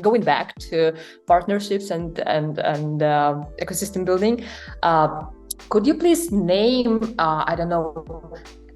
going back to partnerships and ecosystem building, could you please name,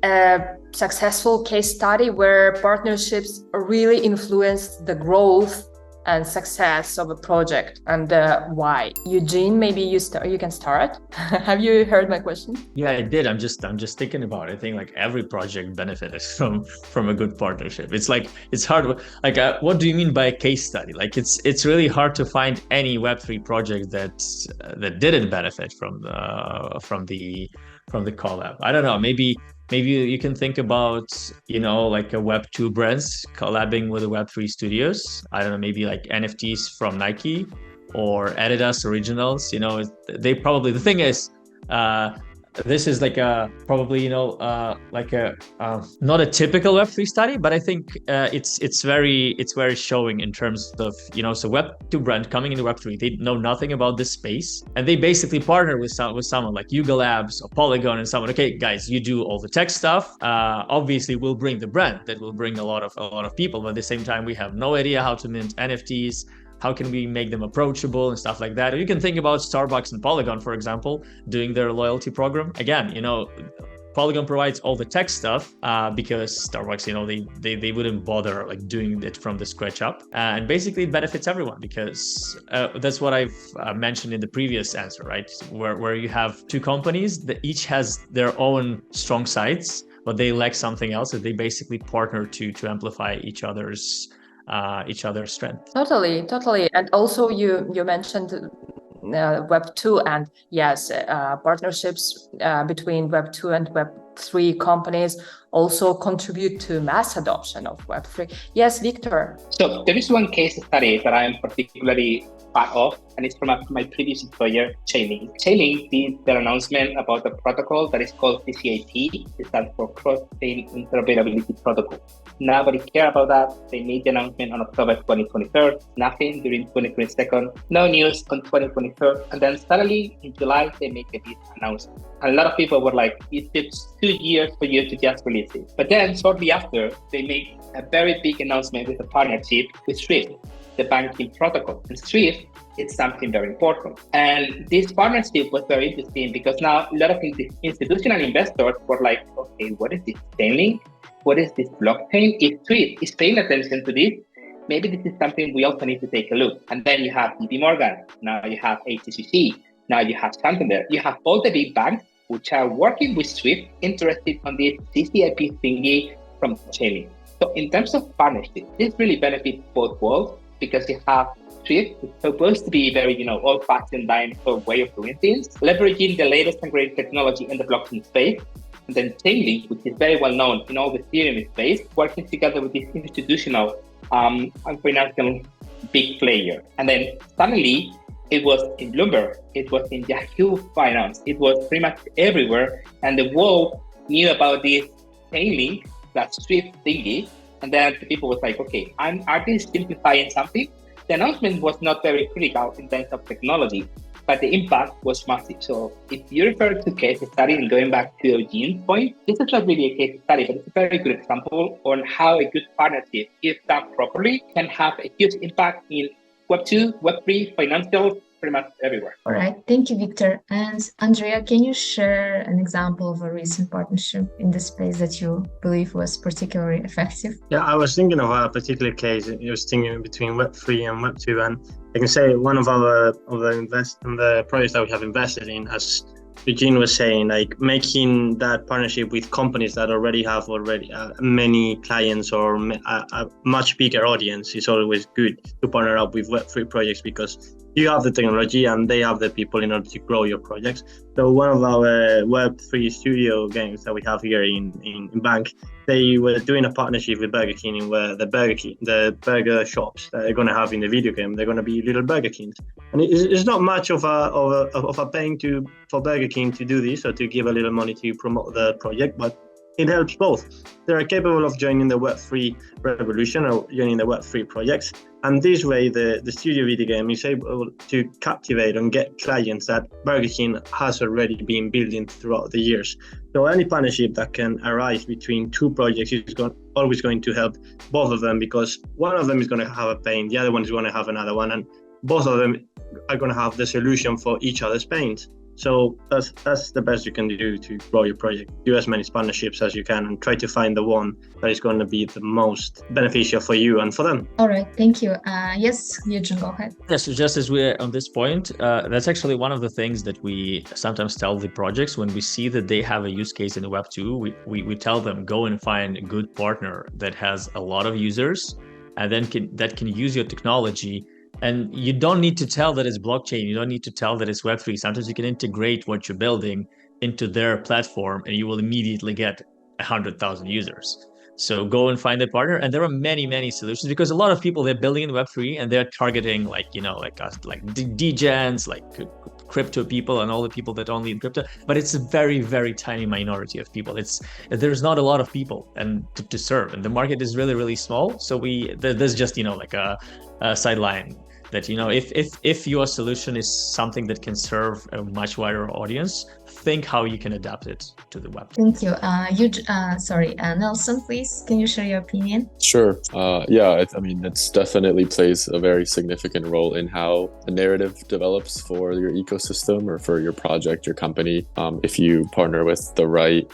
a successful case study where partnerships really influenced the growth and success of a project, and why? Eugene, maybe you can start. Have you heard my question? Yeah, I did. I'm just thinking about it. I think like every project benefits from a good partnership. It's hard. Like, what do you mean by a case study? Like, it's really hard to find any Web3 project that didn't benefit from the collab. I don't know. Maybe you can think about, like a Web2 brands collabing with the Web3 studios. I don't know, maybe like NFTs from Nike or Adidas Originals. They probably, the thing is, this is like probably not a typical Web3 study, but I think it's very showing in terms of, so Web2 brand coming into Web3, they know nothing about this space, and they basically partner with someone like Yuga Labs or Polygon and someone. Okay, guys, you do all the tech stuff. Obviously, we'll bring the brand that will bring a lot of people, but at the same time, we have no idea how to mint NFTs. How can we make them approachable and stuff like that? Or you can think about Starbucks and Polygon, for example, doing their loyalty program. Again, Polygon provides all the tech stuff because Starbucks, they wouldn't bother like doing it from the scratch up. And basically it benefits everyone because that's what I've mentioned in the previous answer, right? Where you have two companies that each has their own strong sides, but they lack something else that they basically partner to amplify each other's strength. Totally. And also you mentioned Web2, and yes, partnerships between Web2 and Web3 companies also contribute to mass adoption of Web3. Yes, Victor. So there is one case study that I am particularly part of, and it's from my previous employer, Chainlink. Chainlink did their announcement about the protocol that is called CCIP. It stands for Cross-Chain Interoperability Protocol. Nobody cared about that. They made the announcement on October 2023. Nothing during 2022. No news on 2023. And then suddenly in July, they make a big announcement. And a lot of people were like, it took 2 years for you to just release it. But then shortly after, they make a very big announcement with a partnership with Swift, the banking protocol. And Swift is something very important. And this partnership was very interesting because now a lot of institutional investors were like, okay, what is this Chainlink? What is this blockchain? If Swift is paying attention to this, maybe this is something we also need to take a look. And then you have JP Morgan, now you have HSBC, now you have Santander, you have all the big banks which are working with Swift, interested on this CCIP thingy from Chainlink. So in terms of partnership, this really benefits both worlds because you have Swift, which is supposed to be very, old-fashioned dinosaur way of doing things, leveraging the latest and greatest technology in the blockchain space. And then Chainlink, which is very well known in all the Ethereum space, working together with this institutional and financial big player. And then suddenly it was in Bloomberg, it was in Yahoo Finance, it was pretty much everywhere. And the world knew about this Chainlink, that Swift thingy. And then the people was like, okay, are they simplifying something? The announcement was not very critical in terms of technology, but the impact was massive. So if you refer to case study and going back to Eugene's point, this is not really a case study, but it's a very good example on how a good partnership, if done properly, can have a huge impact in Web2, Web3, financial, pretty much everywhere. All right. Thank you, Victor. And Andrea, can you share an example of a recent partnership in this space that you believe was particularly effective? Yeah, I was thinking of a particular case. I was thinking between Web3 and Web2, and I can say one of the projects that we have invested in, as Eugene was saying, like making that partnership with companies that already have many clients or a much bigger audience is always good to partner up with Web3 projects because you have the technology and they have the people in order to grow your projects. So one of our Web3 studio games that we have here in BANC, they were doing a partnership with Burger King, where the burger shops that they're going to have in the video game, they're going to be little Burger Kings. And it's not much of a paying for Burger King to do this or to give a little money to promote the project, but it helps both. They are capable of joining the Web3 revolution or joining the Web3 projects. And this way, the studio video game is able to captivate and get clients that Burger King has already been building throughout the years. So any partnership that can arise between two projects is always going to help both of them, because one of them is going to have a pain, the other one is going to have another one, and both of them are going to have the solution for each other's pains. So that's the best you can do to grow your project. Do as many partnerships as you can and try to find the one that is going to be the most beneficial for you and for them. All right, thank you. Yes, Eugene, go ahead. Yes, so just as we're on this point, that's actually one of the things that we sometimes tell the projects when we see that they have a use case in the Web 2. We tell them, go and find a good partner that has a lot of users and then that can use your technology. And you don't need to tell that it's blockchain. You don't need to tell that it's Web3. Sometimes you can integrate what you're building into their platform and you will immediately get 100,000 users. So go and find a partner. And there are many, many solutions, because a lot of people, they're building in Web3 and they're targeting like us, like degens, like crypto people and all the people that only in crypto. But it's a very, very tiny minority of people. There's not a lot of people and to serve. And the market is really, really small. So there's just, like a sideline that, if your solution is something that can serve a much wider audience, think how you can adapt it to the web. Thank you. Nelson, please, can you share your opinion? Sure. It definitely plays a very significant role in how a narrative develops for your ecosystem or for your project, your company. If you partner with the right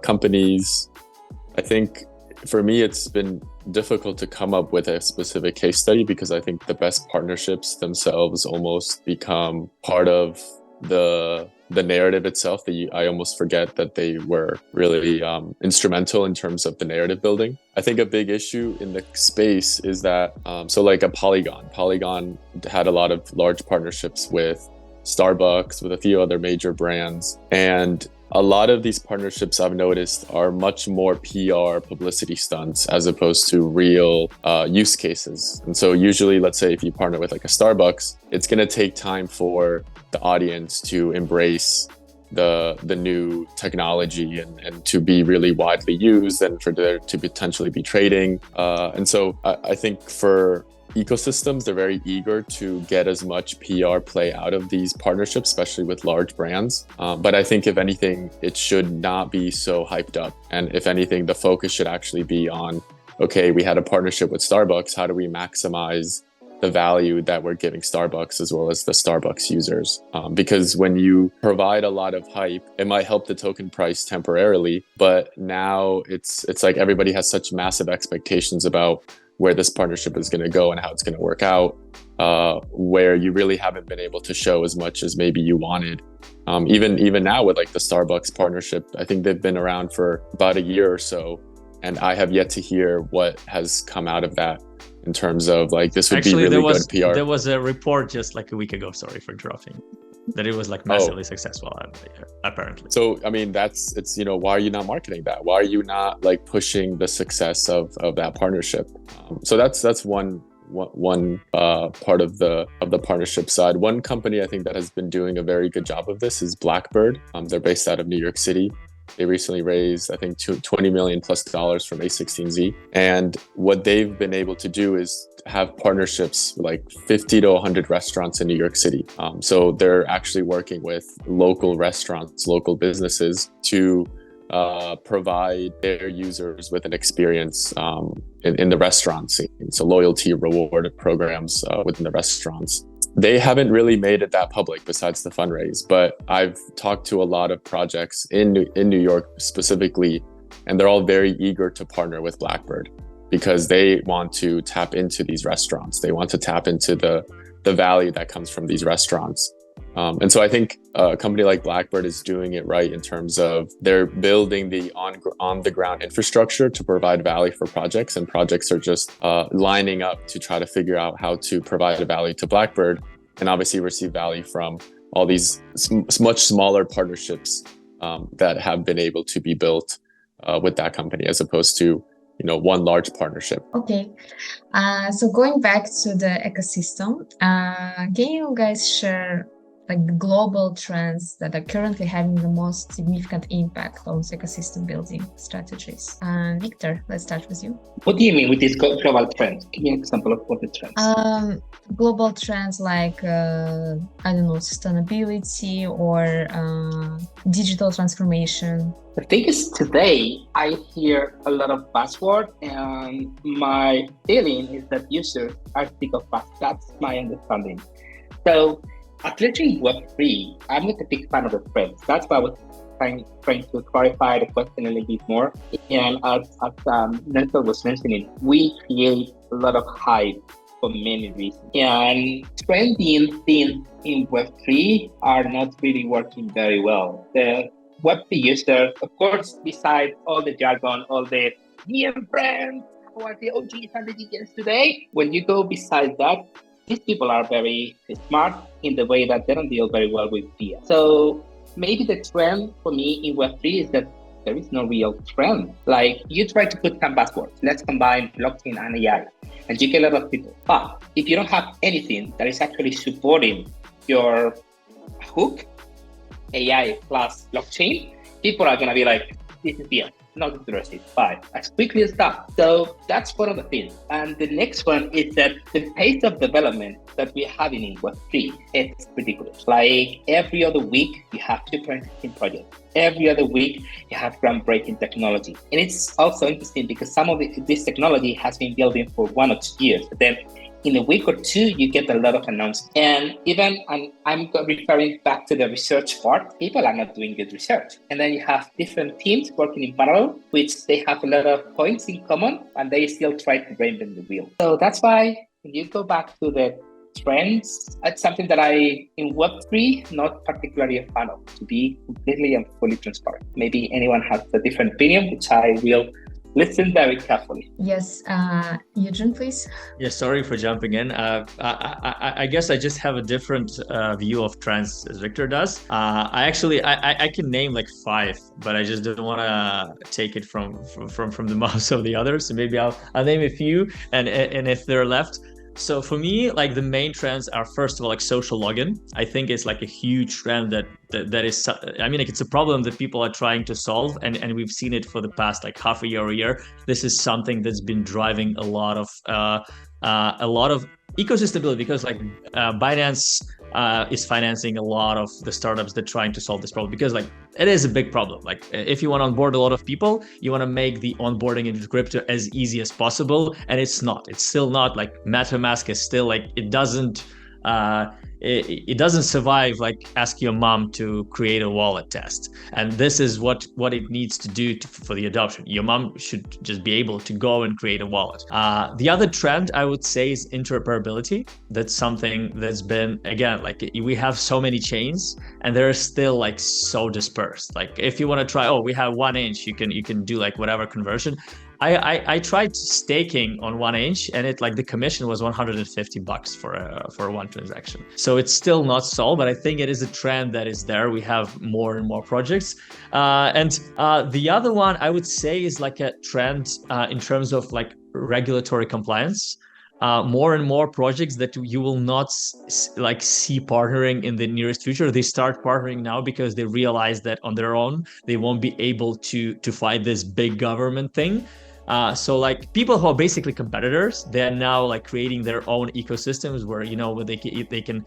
companies, I think for me, it's been difficult to come up with a specific case study, because I think the best partnerships themselves almost become part of the narrative itself. I almost forget that they were really instrumental in terms of the narrative building. I think a big issue in the space is that, like a Polygon had a lot of large partnerships with Starbucks, with a few other major brands. And a lot of these partnerships I've noticed are much more PR publicity stunts as opposed to real use cases. And so usually, let's say if you partner with like a Starbucks, it's going to take time for the audience to embrace the new technology and to be really widely used and for there to potentially be trading. And so I think for ecosystems, they're very eager to get as much PR play out of these partnerships, especially with large brands. But I think if anything, it should not be so hyped up. And if anything, the focus should actually be on, okay, we had a partnership with Starbucks. How do we maximize the value that we're giving Starbucks as well as the Starbucks users? Because when you provide a lot of hype, it might help the token price temporarily, but now it's like everybody has such massive expectations about where this partnership is going to go and how it's going to work out, where you really haven't been able to show as much as maybe you wanted. Even now with like the Starbucks partnership, I think they've been around for about a year or so, and I have yet to hear what has come out of that in terms of like, this would be really good PR. There was a report just like a week ago, sorry for interrupting, that it was like massively successful apparently. So I mean, it's why are you not marketing that? Why are you not like pushing the success of that partnership? So that's one part of the partnership side. One company I think that has been doing a very good job of this is Blackbird. They're based out of New York City. They recently raised, I think, $20 million plus from A16Z. And what they've been able to do is have partnerships with like 50 to 100 restaurants in New York City. So they're actually working with local restaurants, local businesses to provide their users with an experience in the restaurant scene. So loyalty, reward programs within the restaurants. They haven't really made it that public besides the fundraise, but I've talked to a lot of projects in New York specifically, and they're all very eager to partner with Blackbird because they want to tap into these restaurants. They want to tap into the value that comes from these restaurants. And so I think a company like Blackbird is doing it right in terms of they're building the on the ground infrastructure to provide value for projects, and projects are just lining up to try to figure out how to provide a value to Blackbird and obviously receive value from all these much smaller partnerships that have been able to be built with that company as opposed to one large partnership. Okay, so going back to the ecosystem, can you guys share like the global trends that are currently having the most significant impact on ecosystem building strategies. Victor, let's start with you. What do you mean with these global trends? Give me an example of what the trends. Global trends like, I don't know, sustainability or digital transformation. The thing is, today I hear a lot of buzzwords, and my feeling is that users are sick of buzzwords. That's my understanding. So, at least in Web3, I'm not a big fan of the trends. That's why I was trying to clarify the question a little bit more. And as Nelson was mentioning, we create a lot of hype for many reasons. And trending things in Web3 are not really working very well. The Web3 users, of course, besides all the jargon, all the DM friends, who are the OGs and the DJs today, when you go beside that, these people are very smart in the way that they don't deal very well with fear. So maybe the trend for me in Web3 is that there is no real trend. Like, you try to put some buzzwords, let's combine blockchain and AI, and you get a lot of people. But if you don't have anything that is actually supporting your hook, AI plus blockchain, people are going to be like, this is fear, not interested, bye, as quickly as that. So that's one of the things. And the next one is that the pace of development that we're having in Web3, it's ridiculous. Like, every other week, you have 2 projects. Every other week, you have groundbreaking technology. And it's also interesting because some of this technology has been building for 1 or 2 years. But then in a week or 2, you get a lot of announcements. And even, I'm referring back to the research part, people are not doing good research. And then you have different teams working in parallel, which they have a lot of points in common, and they still try to reinvent the wheel. So that's why when you go back to the trends, it's something that I, in Web3, not particularly a fan of, to be completely and fully transparent. Maybe anyone has a different opinion, which I will listen very carefully. Yes, Eugene, please. Yeah, sorry for jumping in. I guess I just have a different view of trends as Victor does. I can name like 5, but I just don't want to take it from the mouths of the others. So maybe I'll name a few, and if they're left. So for me, like, the main trends are, first of all, like social login. I think it's like a huge trend that is, I mean, like, it's a problem that people are trying to solve, and we've seen it for the past like half a year or a year. This is something that's been driving a lot of ecosystem building, because like Binance is financing a lot of the startups that are trying to solve this problem, because like it is a big problem. Like, if you want to onboard a lot of people, you want to make the onboarding into crypto as easy as possible, and it's still not like MetaMask is still like, it doesn't survive like ask your mom to create a wallet test. And this is what it needs to do for the adoption. Your mom should just be able to go and create a wallet. The other trend I would say is interoperability. That's something that's been, again, like, we have so many chains and they're still like so dispersed. Like, if you want to try, we have 1 inch, you can do like whatever conversion. I tried staking on 1 inch, and it, like, the commission was $150 for one transaction. So it's still not solved, but I think it is a trend that is there. We have more and more projects. And the other one I would say is like a trend in terms of like regulatory compliance. More and more projects that you will not see partnering in the nearest future. They start partnering now because they realize that on their own they won't be able to fight this big government thing. So like, people who are basically competitors, they're now like creating their own ecosystems where, where they can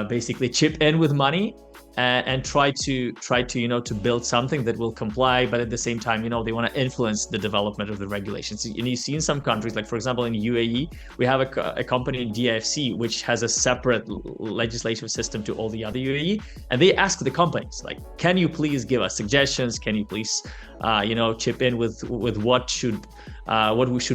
basically chip in with money and try to to build something that will comply, but at the same time, they want to influence the development of the regulations. And you see in some countries, like for example in UAE, we have a company in DIFC which has a separate legislative system to all the other UAE, and they ask the companies like, can you please give us suggestions? Can you please chip in with what should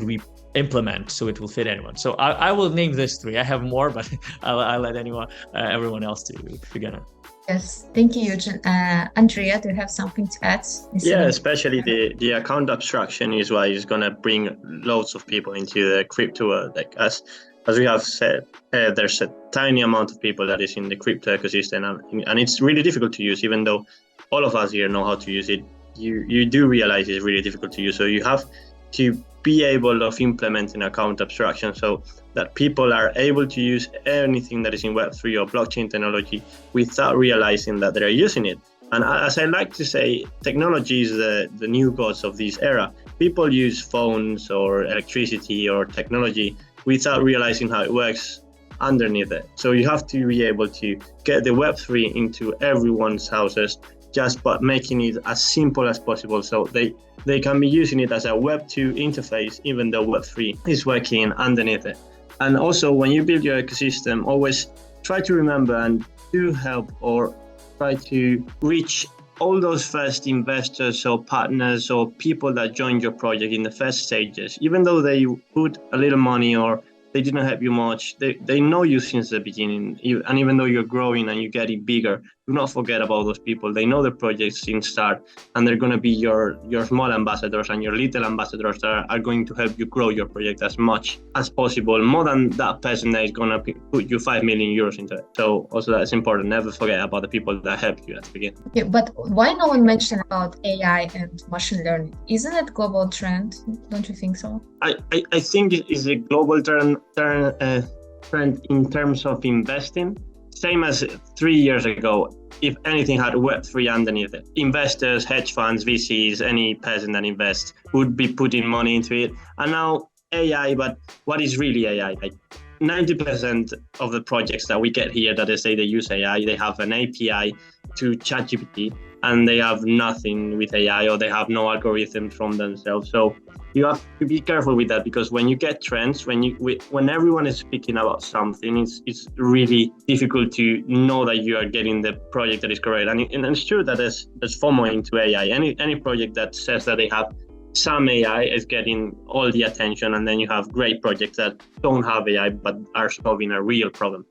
we implement so it will fit anyone? So I will name this 3. I have more, but I'll let everyone else to begin it. Yes, thank you, Eugene. Andrea, do you have something to add? Yeah, especially the account obstruction is what is going to bring loads of people into the crypto world. Like, as we have said, there's a tiny amount of people that is in the crypto ecosystem, and it's really difficult to use. Even though all of us here know how to use it, you do realize it's really difficult to use. So you have to be able of implementing account abstraction. So that people are able to use anything that is in Web3 or blockchain technology without realizing that they're using it. And as I like to say, technology is the new gods of this era. People use phones or electricity or technology without realizing how it works underneath it. So you have to be able to get the Web3 into everyone's houses just by making it as simple as possible, so they can be using it as a Web2 interface, even though Web3 is working underneath it. And also, when you build your ecosystem, always try to remember and do help or try to reach all those first investors or partners or people that joined your project in the first stages. Even though they put a little money or they didn't help you much, they know you since the beginning. And even though you're growing and you're getting bigger, do not forget about those people. They know the project since start, and they're going to be your small ambassadors and your little ambassadors that are going to help you grow your project as much as possible, more than that person that is going to put you 5 million euros into it. So also that's important. Never forget about the people that helped you at the beginning. Yeah, but why no one mentioned about AI and machine learning? Isn't it a global trend? Don't you think so? I think it is a global trend in terms of investing. Same as 3 years ago, if anything had Web3 underneath it. Investors, hedge funds, VCs, any person that invests would be putting money into it. And now AI, but what is really AI? Like 90% of the projects that we get here that they say they use AI, they have an API to ChatGPT and they have nothing with AI, or they have no algorithm from themselves. So you have to be careful with that, because when you get trends, when everyone is speaking about something, it's really difficult to know that you are getting the project that is correct. And it's true that there's FOMO into AI. Any project that says that they have some AI is getting all the attention, and then you have great projects that don't have AI but are solving a real problem.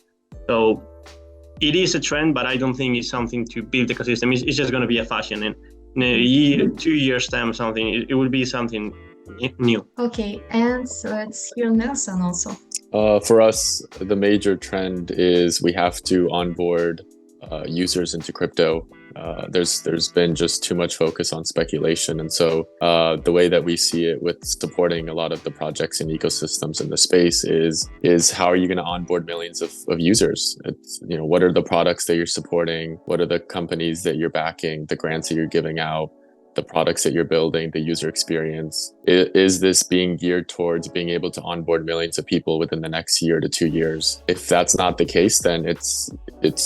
So it is a trend, but I don't think it's something to build the ecosystem. It's just going to be a fashion. In a year, 2 years time, something it will be something new. Okay, and let's hear Nelson also. For us, the major trend is we have to onboard users into crypto. There's been just too much focus on speculation, and so the way that we see it with supporting a lot of the projects and ecosystems in the space is how are you going to onboard millions of users? It's, what are the products that you're supporting? What are the companies that you're backing? The grants that you're giving out? The products that you're building, the user experience? Is this being geared towards being able to onboard millions of people within the next year to 2 years? If that's not the case, then it's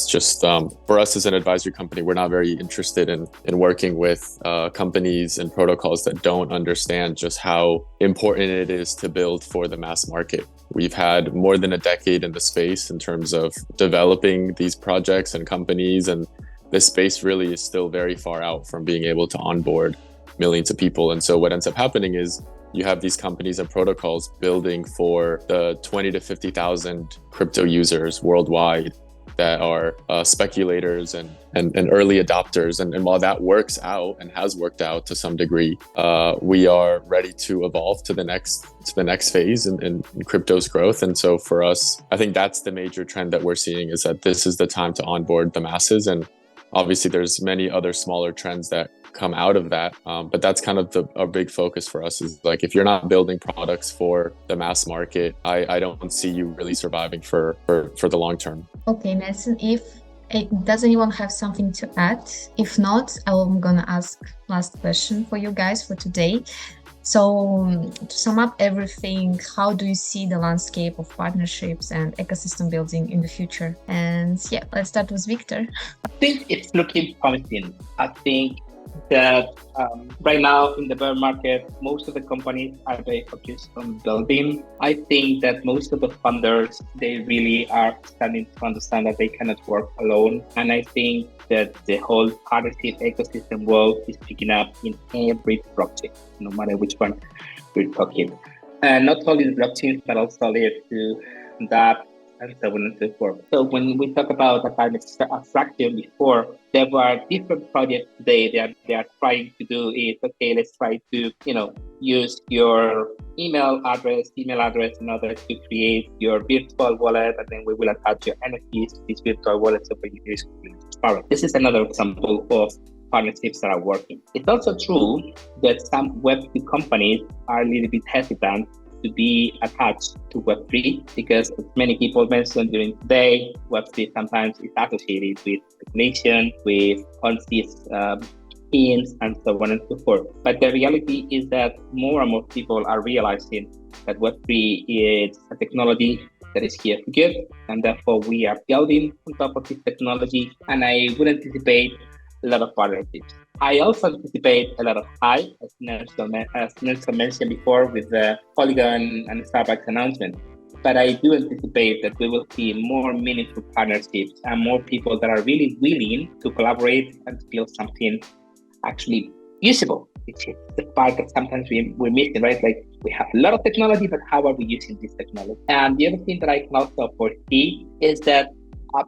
just for us as an advisory company, we're not very interested in working with companies and protocols that don't understand just how important it is to build for the mass market. We've had more than a decade in the space in terms of developing these projects and companies, and this space really is still very far out from being able to onboard millions of people. And so what ends up happening is you have these companies and protocols building for the 20 to 50,000 crypto users worldwide that are speculators and early adopters. And while that works out and has worked out to some degree, we are ready to evolve to the next phase in crypto's growth. And so for us, I think that's the major trend that we're seeing, is that this is the time to onboard the masses. And obviously, there's many other smaller trends that come out of that, but that's kind of a big focus for us, is like, if you're not building products for the mass market, I don't see you really surviving for the long term. Okay, Nelson, does anyone have something to add? If not, I'm gonna ask last question for you guys for today. So to sum up everything, how do you see the landscape of partnerships and ecosystem building in the future? And yeah, let's start with Victor. I think it's looking promising. I think that right now in the bear market, most of the companies are very focused on building. I think that most of the funders, they really are starting to understand that they cannot work alone. And I think that the whole partnership ecosystem world is picking up in every blockchain, no matter which one we're talking. And not only the blockchains, but also layer 2, that, and so on and so forth. So when we talk about the climate abstraction before, there were different projects today that they are trying to do is, okay, let's try to, use your email address in order to create your virtual wallet, and then we will attach your NFTs to this virtual wallet so for you to be transparent. This is another example of partnerships that are working. It's also true that some Web2 companies are a little bit hesitant to be attached to Web3 because, as many people mentioned during today, Web3 sometimes is associated with speculation, with Ponzi's schemes, and so on and so forth. But the reality is that more and more people are realizing that Web3 is a technology that is here for good, and therefore we are building on top of this technology. And I would anticipate a lot of partnerships. I also anticipate a lot of hype, as Nelson mentioned before, with the Polygon and Starbucks announcement. But I do anticipate that we will see more meaningful partnerships and more people that are really willing to collaborate and build something actually usable, which is the part that sometimes we're missing, right? Like, we have a lot of technology, but how are we using this technology? And the other thing that I can also foresee is that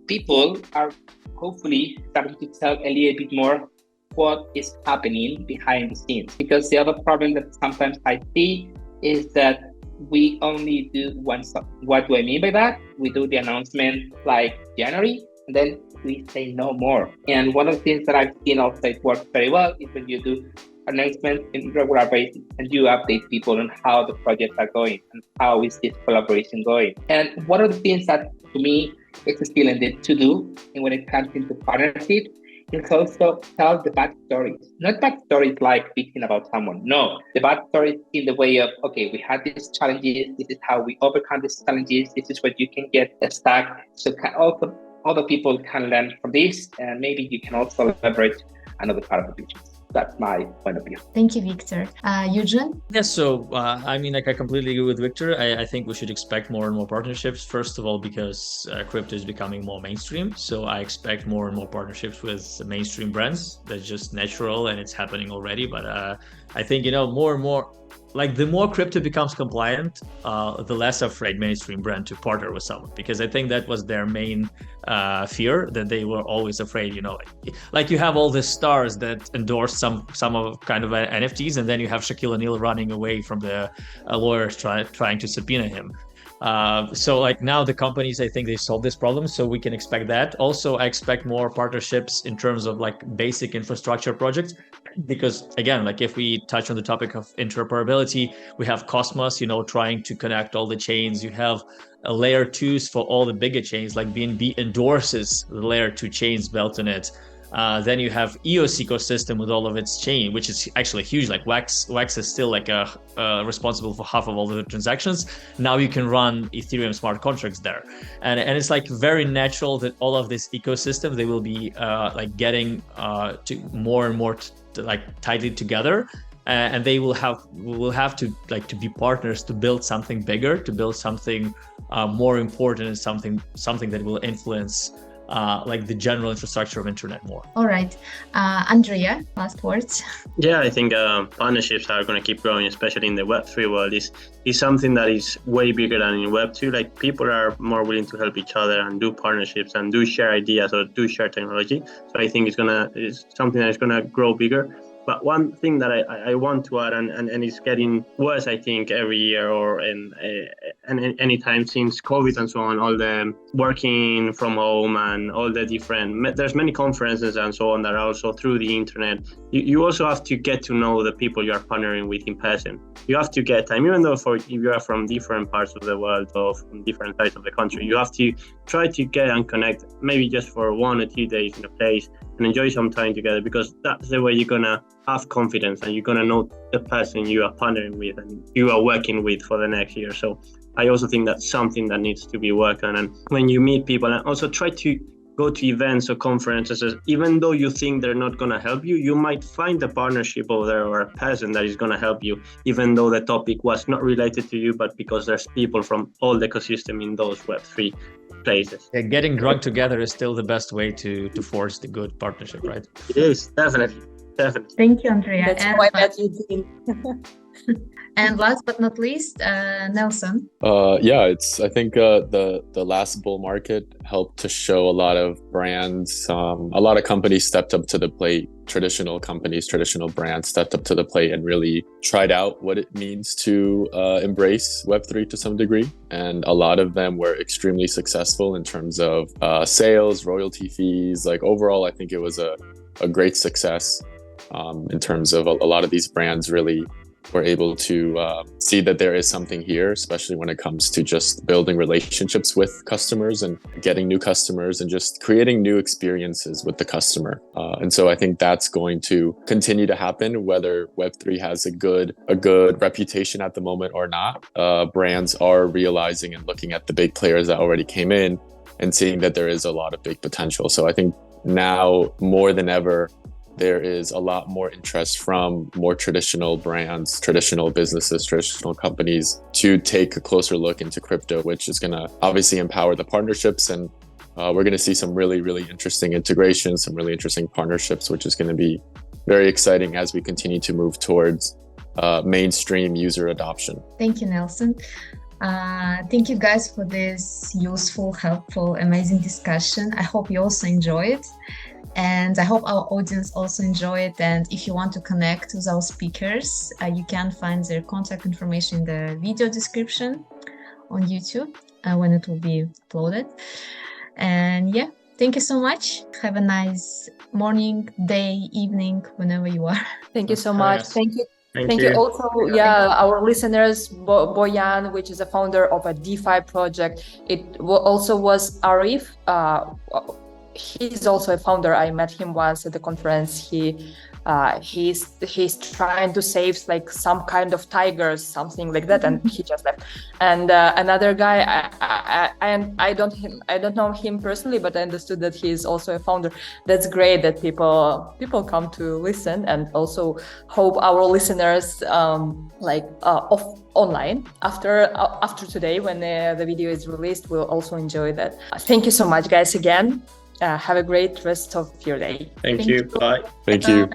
people are hopefully starting to tell a little bit more what is happening behind the scenes. Because the other problem that sometimes I see is that we only do one stuff. What do I mean by that? We do the announcement like January, and then we say no more. And one of the things that I've seen also it works very well is when you do announcements in regular basis and you update people on how the projects are going and how is this collaboration going. And one of the things that to me is still in the to do, and when it comes into partnership, is also tell the bad stories. Not bad stories like bitching about someone. No, the bad stories in the way of, okay, we had these challenges. This is how we overcome these challenges. This is what you can get stuck. So also other people can learn from this, and maybe you can also leverage another part of the business. That's my point of view. Thank you, Victor. Eugene? Yes, so I mean, like, I completely agree with Victor. I think we should expect more and more partnerships. First of all, because crypto is becoming more mainstream. So I expect more and more partnerships with mainstream brands. That's just natural and it's happening already. But I think, more and more, like, the more crypto becomes compliant, the less afraid mainstream brand to partner with someone, because I think that was their main fear, that they were always afraid, like you have all the stars that endorse some of kind of NFTs, and then you have Shaquille O'Neal running away from the lawyers trying to subpoena him. So like now the companies, I think they solved this problem, so we can expect that. Also, I expect more partnerships in terms of like basic infrastructure projects, because again, like if we touch on the topic of interoperability, we have Cosmos, trying to connect all the chains. You have a layer 2s for all the bigger chains, like BNB endorses the layer 2 chains built on it. Then you have EOS ecosystem with all of its chain, which is actually huge. Like Wax is still like responsible for half of all the transactions. Now you can run Ethereum smart contracts there, and it's like very natural that all of this ecosystem, they will be like getting to more and more like tightly together, and they will have to like to be partners to build something bigger, to build something more important, and something that will influence like the general infrastructure of internet more. All right, Andrea, last words. Yeah, I think partnerships are going to keep growing, especially in the Web3 world. Is something that is way bigger than in Web2. Like, people are more willing to help each other and do partnerships and do share ideas or do share technology. So I think it's something that is gonna grow bigger. But one thing that I want to add, and it's getting worse, I think, every year or any time since COVID and so on, all the working from home and all the different, there's many conferences and so on that are also through the internet. You also have to get to know the people you are partnering with in person. You have to get time, even though if you are from different parts of the world or from different sides of the country, you have to try to get and connect, maybe just for 1 or 2 days in a place, and enjoy some time together, because that's the way you're gonna have confidence and you're gonna know the person you are partnering with and you are working with for the next year. So I also think that's something that needs to be worked on. And when you meet people, and also try to go to events or conferences, even though you think they're not gonna help you, you might find a partnership over there or a person that is gonna help you, even though the topic was not related to you, but because there's people from all the ecosystem in those Web3 places. Yeah, getting drunk together is still the best way to forge the good partnership, right? It is, definitely. Thank you, Andrea. That's why that Eugene. And last but not least, Nelson. I think the last bull market helped to show a lot of brands, a lot of companies stepped up to the plate. Traditional companies, traditional brands stepped up to the plate and really tried out what it means to embrace Web3 to some degree. And a lot of them were extremely successful in terms of sales, royalty fees. Like, overall, I think it was a great success in terms of a lot of these brands really we're able to see that there is something here, especially when it comes to just building relationships with customers and getting new customers and just creating new experiences with the customer. And so I think that's going to continue to happen, whether Web3 has a good reputation at the moment or not. Brands are realizing and looking at the big players that already came in and seeing that there is a lot of big potential. So I think now more than ever, there is a lot more interest from more traditional brands, traditional businesses, traditional companies to take a closer look into crypto, which is going to obviously empower the partnerships. And we're going to see some really, really interesting integrations, some really interesting partnerships, which is going to be very exciting as we continue to move towards mainstream user adoption. Thank you, Nelson. Thank you guys for this useful, helpful, amazing discussion. I hope you also enjoy it. And I hope our audience also enjoy it. And if you want to connect with our speakers, you can find their contact information in the video description on YouTube when it will be uploaded. And yeah, thank you so much. Have a nice morning, day, evening, whenever you are. Thank you so much. Nice. Thank you. Thank you. Also, our listeners, Boyan, which is a founder of a DeFi project. It also was Arif. He's also a founder. I met him once at the conference. He's trying to save like some kind of tigers, something like that, and he just left. And another guy, I don't know him personally, but I understood that he's also a founder. That's great that people come to listen, and also hope our listeners online after today when the video is released will also enjoy that. Thank you so much, guys, again. Have a great rest of your day. Thank you. Bye. Thank you.